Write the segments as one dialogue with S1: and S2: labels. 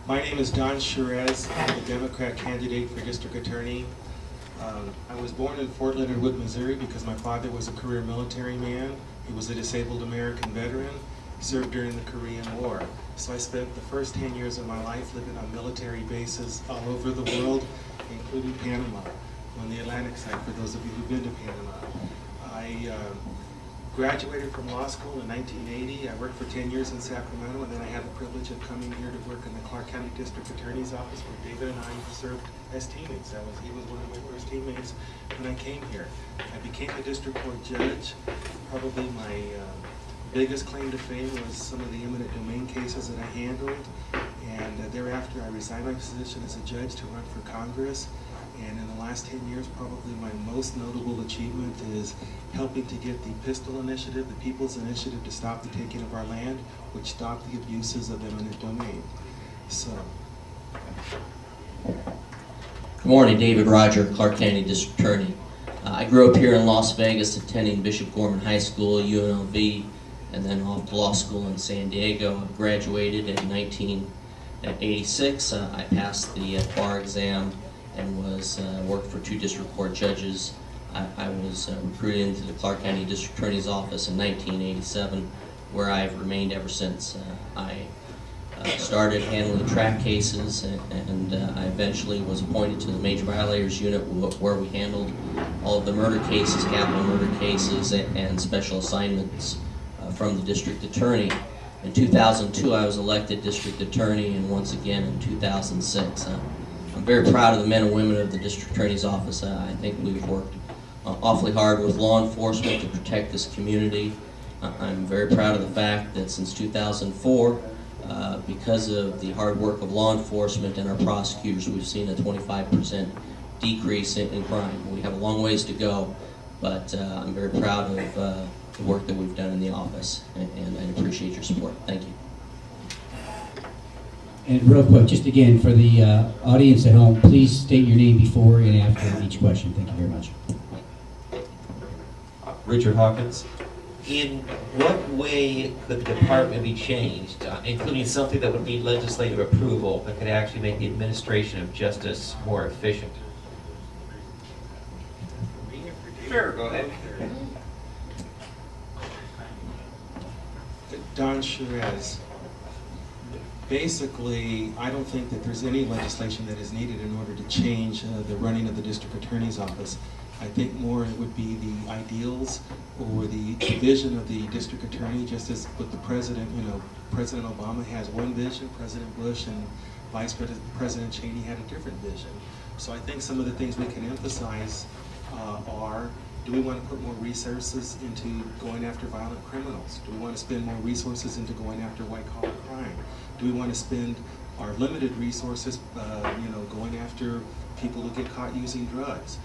S1: My name is Don Cherez. I'm the Democrat candidate for district attorney. I was born in Fort Leonard Wood, Missouri because my father was a career military man. He was a disabled American veteran, served during the Korean War. So I spent the first 10 years of my life living on military bases all over the world, including Panama, on the Atlantic side, for those of you who've been to Panama. I graduated from law school in 1980. I worked for 10 years in Sacramento, and then I had the privilege of coming here to work in the Clark County District Attorney's Office, where David and I served as teammates. He was one of my first teammates when I came here. I became a district court judge. Probably my biggest claim to fame was some of the eminent domain cases that I handled, and thereafter I resigned my position as a judge to run for Congress. And in the last 10 years, probably my most notable achievement is helping to get the Pistol Initiative, the People's Initiative, to stop the taking of our land, which stopped the abuses of eminent domain. So.
S2: Good morning, David Roger, Clark County District Attorney. I grew up here in Las Vegas, attending Bishop Gorman High School, UNLV, and then off to law school in San Diego. I graduated in 1986. I passed the bar exam and was worked for 2 district court judges. I was recruited into the Clark County District Attorney's Office in 1987, where I've remained ever since. I started handling trap cases, and I eventually was appointed to the Major Violators Unit, where we handled all of the murder cases, capital murder cases, and special assignments from the district attorney. In 2002, I was elected district attorney, and once again in 2006. I'm very proud of the men and women of the District Attorney's Office. I think we've worked awfully hard with law enforcement to protect this community. I'm very proud of the fact that since 2004, because of the hard work of law enforcement and our prosecutors, we've seen a 25% decrease in crime. We have a long ways to go, but I'm very proud of the work that we've done in the office, and I appreciate your support. Thank you.
S3: And real quick, just again, for the audience at home, please state your name before and after each question. Thank you very much.
S4: Richard Hawkins. In what way could the department be changed, including something that would need legislative approval that could actually make the administration of justice more efficient? Sure, go ahead.
S1: Don Cherez. Basically, I don't think that there's any legislation that is needed in order to change the running of the district attorney's office. I think more it would be the ideals or the vision of the district attorney, just as with the president. You know, President Obama has one vision, President Bush and Vice President Cheney had a different vision. So I think some of the things we can emphasize are, do we want to put more resources into going after violent criminals? Do we want to spend more resources into going after white-collar crime? Do we want to spend our limited resources, going after people who get caught using drugs?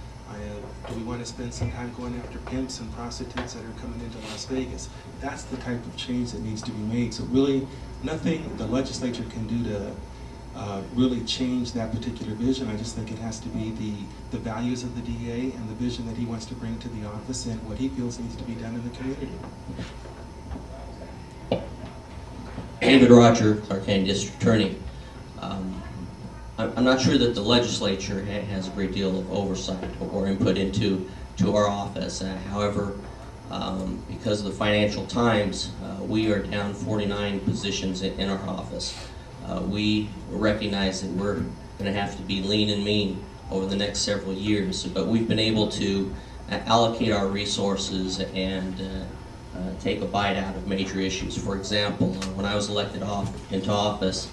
S1: Do we want to spend some time going after pimps and prostitutes that are coming into Las Vegas? That's the type of change that needs to be made. So really, nothing the legislature can do to really change that particular vision. I just think it has to be the values of the DA and the vision that he wants to bring to the office and what he feels needs to be done in the community.
S2: David Roger, Clark County District Attorney. I'm not sure that the legislature has a great deal of oversight or input into our office. However, because of the Financial Times, we are down 49 positions in our office. We recognize that we're going to have to be lean and mean over the next several years, but we've been able to allocate our resources and take a bite out of major issues. For example, when I was elected into office,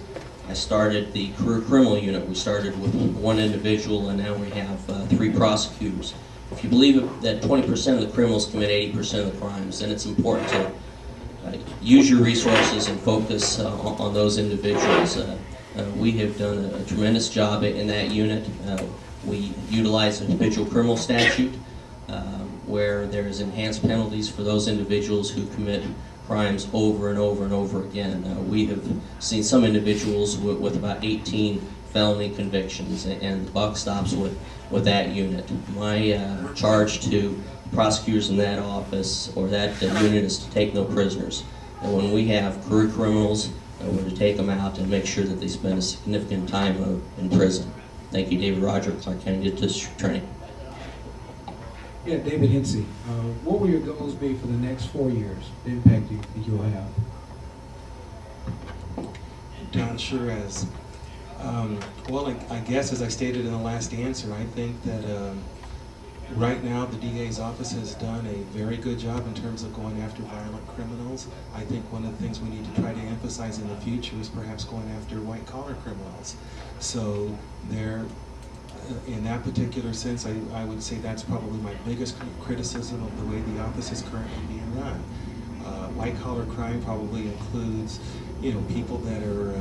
S2: I started the career criminal unit. We started with 1 individual, and now we have 3 prosecutors. If you believe that 20% of the criminals commit 80% of the crimes, then it's important to use your resources and focus on those individuals. We have done a tremendous job in that unit. We utilize an individual criminal statute where there is enhanced penalties for those individuals who commit crimes over and over and over again. We have seen some individuals with about 18 felony convictions, and the buck stops with that unit. My charge to prosecutors in that office or that unit is to take no prisoners. And when we have career criminals were to take them out and make sure that they spend a significant time in prison. Thank you, David Roger, Clark County District Attorney.
S5: Yeah, David Hinsey, what will your goals be for the next 4 years? The impact you'll have?
S1: Don Shurez. Well, I guess as I stated in the last answer, I think that right now the DA's office has done a very good job in terms of going after violent criminals. I think one of the things we need to try to emphasize in the future is perhaps going after white-collar criminals. So there, in that particular sense, I would say that's probably my biggest criticism of the way the office is currently being run. White-collar crime probably includes, people that are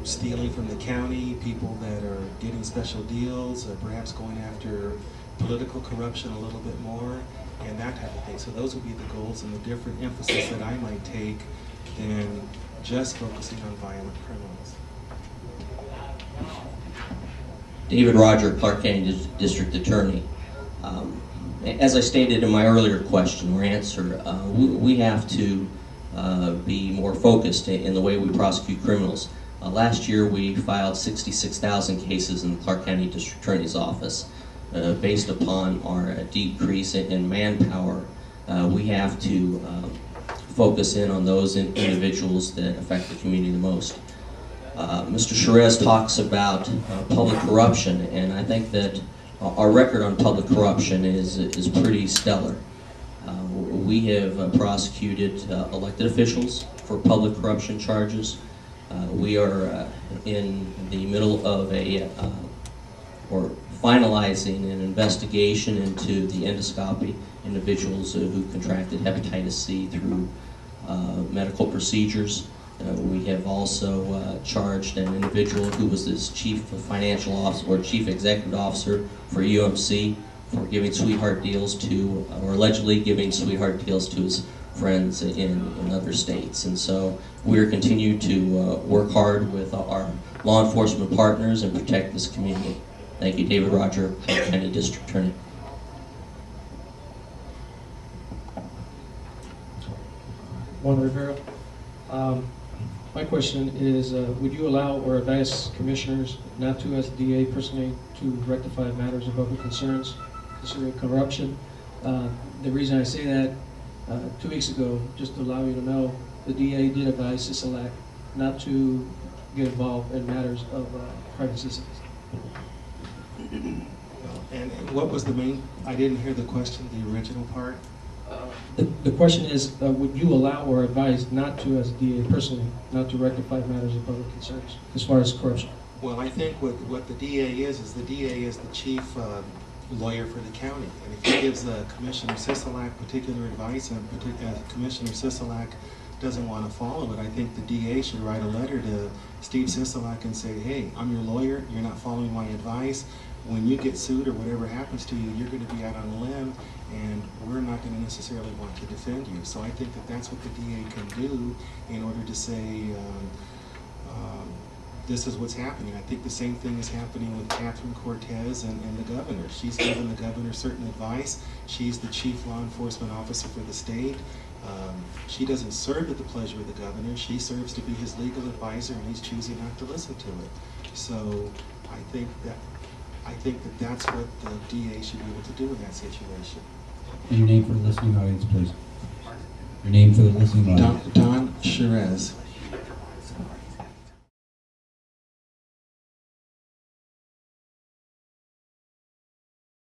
S1: stealing from the county, people that are getting special deals, or perhaps going after political corruption a little bit more, and that type of thing. So those would be the goals and the different emphasis that I might take than just focusing on violent criminals.
S2: David Roger, Clark County District Attorney. As I stated in my earlier question or answer, we have to be more focused in the way we prosecute criminals. Last year we filed 66,000 cases in the Clark County District Attorney's Office. Based upon our decrease in manpower, we have to focus in on those individuals that affect the community the most. Mr. Shurez talks about public corruption, and I think that our record on public corruption is pretty stellar. We have prosecuted elected officials for public corruption charges. We are in the middle of or finalizing an investigation into the endoscopy individuals who contracted hepatitis C through medical procedures. We have also charged an individual who was this chief financial officer or chief executive officer for UMC for giving sweetheart deals to, or allegedly giving sweetheart deals to his friends in other states. And so we're continuing to work hard with our law enforcement partners and protect this community. Thank you, David Roger, Clark County District Attorney.
S6: Juan Rivera. My question is, would you allow or advise commissioners not to, as DA personally, to rectify matters of public concerns concerning corruption? The reason I say that, 2 weeks ago, just to allow you to know, the DA did advise Sisolak not to get involved in matters of private citizens.
S1: And what was the main, I didn't hear the question, the original part?
S6: The question is, would you allow or advise not to, as DA personally, not to rectify matters of public concerns as far as corruption?
S1: Well, I think what the DA is the DA is the chief lawyer for the county. And if he gives Commissioner Sisolak particular advice and Commissioner Sisolak doesn't want to follow it, I think the DA should write a letter to Steve Sisolak and say, hey, I'm your lawyer, you're not following my advice. When you get sued or whatever happens to you, you're going to be out on a limb, and we're not going to necessarily want to defend you. So I think that that's what the DA can do in order to say, this is what's happening. I think the same thing is happening with Catherine Cortez and the governor. She's given the governor certain advice. She's the chief law enforcement officer for the state. She doesn't serve at the pleasure of the governor. She serves to be his legal advisor, and he's choosing not to listen to it. So I think that that's what the DA should be able to do in that situation.
S3: And your name for the listening audience, please. Your name for the listening audience.
S1: Don Shurez.